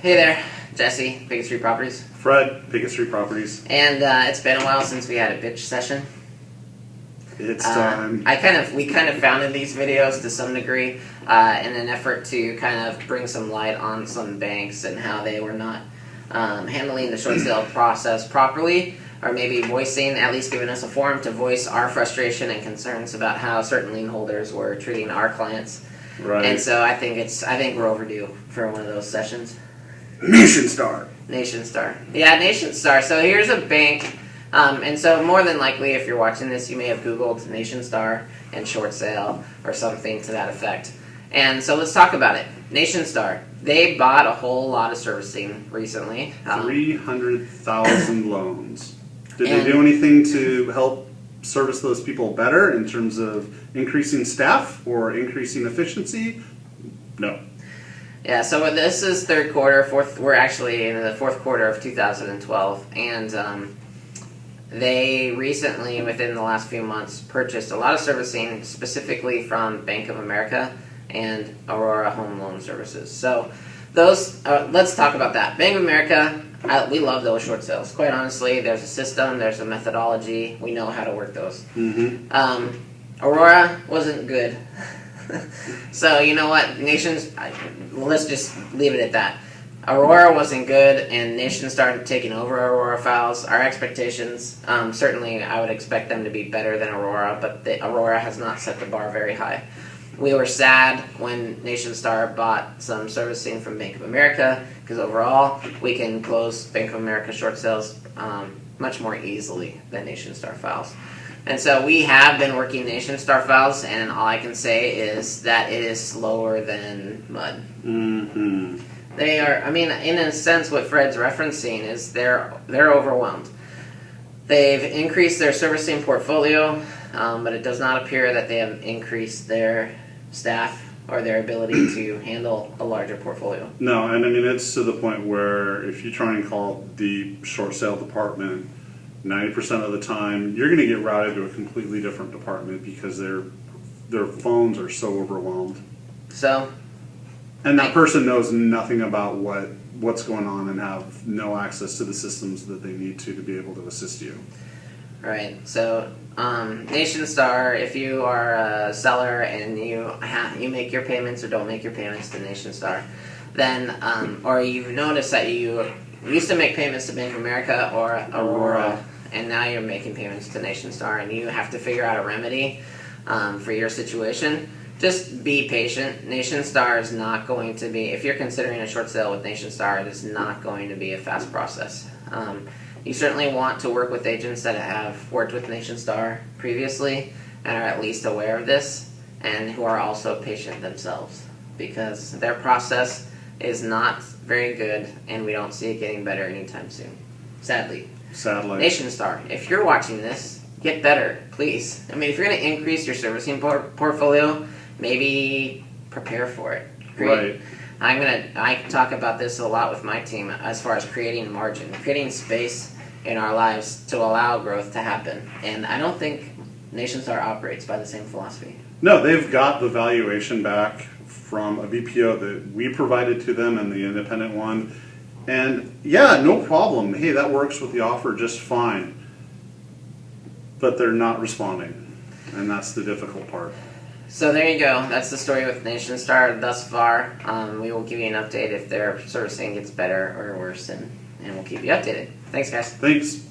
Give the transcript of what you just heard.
Hey there, Jesse, Biggest Street Properties. Fred, Biggest Street Properties. And it's been a while since we had a bitch session. It's time. We kind of founded these videos to some degree in an effort to kind of bring some light on some banks and how they were not handling the short sale process properly, or maybe at least giving us a forum to voice our frustration and concerns about how certain lien holders were treating our clients. Right. And so I think we're overdue for one of those sessions. Nationstar. Yeah, Nationstar. So here's a bank, and so more than likely, if you're watching this, you may have Googled Nationstar and short sale or something to that effect. And so let's talk about it. Nationstar. They bought a whole lot of servicing recently. 300,000 loans. Did they do anything to help service those people better in terms of increasing staff or increasing efficiency? No. Yeah, so this is third quarter, we're actually in the fourth quarter of 2012, and they recently, within the last few months, purchased a lot of servicing, specifically from Bank of America and Aurora Home Loan Services. So those, let's talk about that. Bank of America, we love those short sales. Quite honestly, there's a system, there's a methodology, we know how to work those. Mm-hmm. Aurora wasn't good. So you know what, let's just leave it at that. Aurora wasn't good, and Nation started taking over Aurora files. Our expectations, certainly I would expect them to be better than Aurora, but Aurora has not set the bar very high. We were sad when Nationstar bought some servicing from Bank of America, because overall we can close Bank of America short sales much more easily than Nationstar files. And so we have been working Nationstar files, and all I can say is that it is slower than mud. Mm-hmm. They are, in a sense, what Fred's referencing is they're overwhelmed. They've increased their servicing portfolio, but it does not appear that they have increased their staff or their ability to handle a larger portfolio. No, and it's to the point where if you try and call the short sale department, 90% of the time you're going to get routed to a completely different department because their phones are so overwhelmed. So, and that person knows nothing about what's going on and have no access to the systems that they need to be able to assist you. Right. So, Nationstar, if you are a seller and you make your payments or don't make your payments to Nationstar, then or you've noticed that you used to make payments to Bank of America or Aurora, and now you're making payments to Nationstar, and you have to figure out a remedy for your situation. Just be patient. Nationstar is not going to be, if you're considering a short sale with Nationstar, it is not going to be a fast process. You certainly want to work with agents that have worked with Nationstar previously and are at least aware of this, and who are also patient themselves, because their process is not very good, and we don't see it getting better anytime soon. Sadly. Nationstar, if you're watching this, get better, please. If you're going to increase your servicing portfolio, maybe prepare for it. Right. I talk about this a lot with my team as far as creating margin, creating space in our lives to allow growth to happen. And I don't think Nationstar operates by the same philosophy. No, they've got the valuation back from a BPO that we provided to them and the independent one. And yeah, no problem. Hey, that works with the offer just fine. But they're not responding. And that's the difficult part. So there you go. That's the story with Nationstar thus far. We will give you an update if their servicing gets better or worse, and we'll keep you updated. Thanks, guys. Thanks.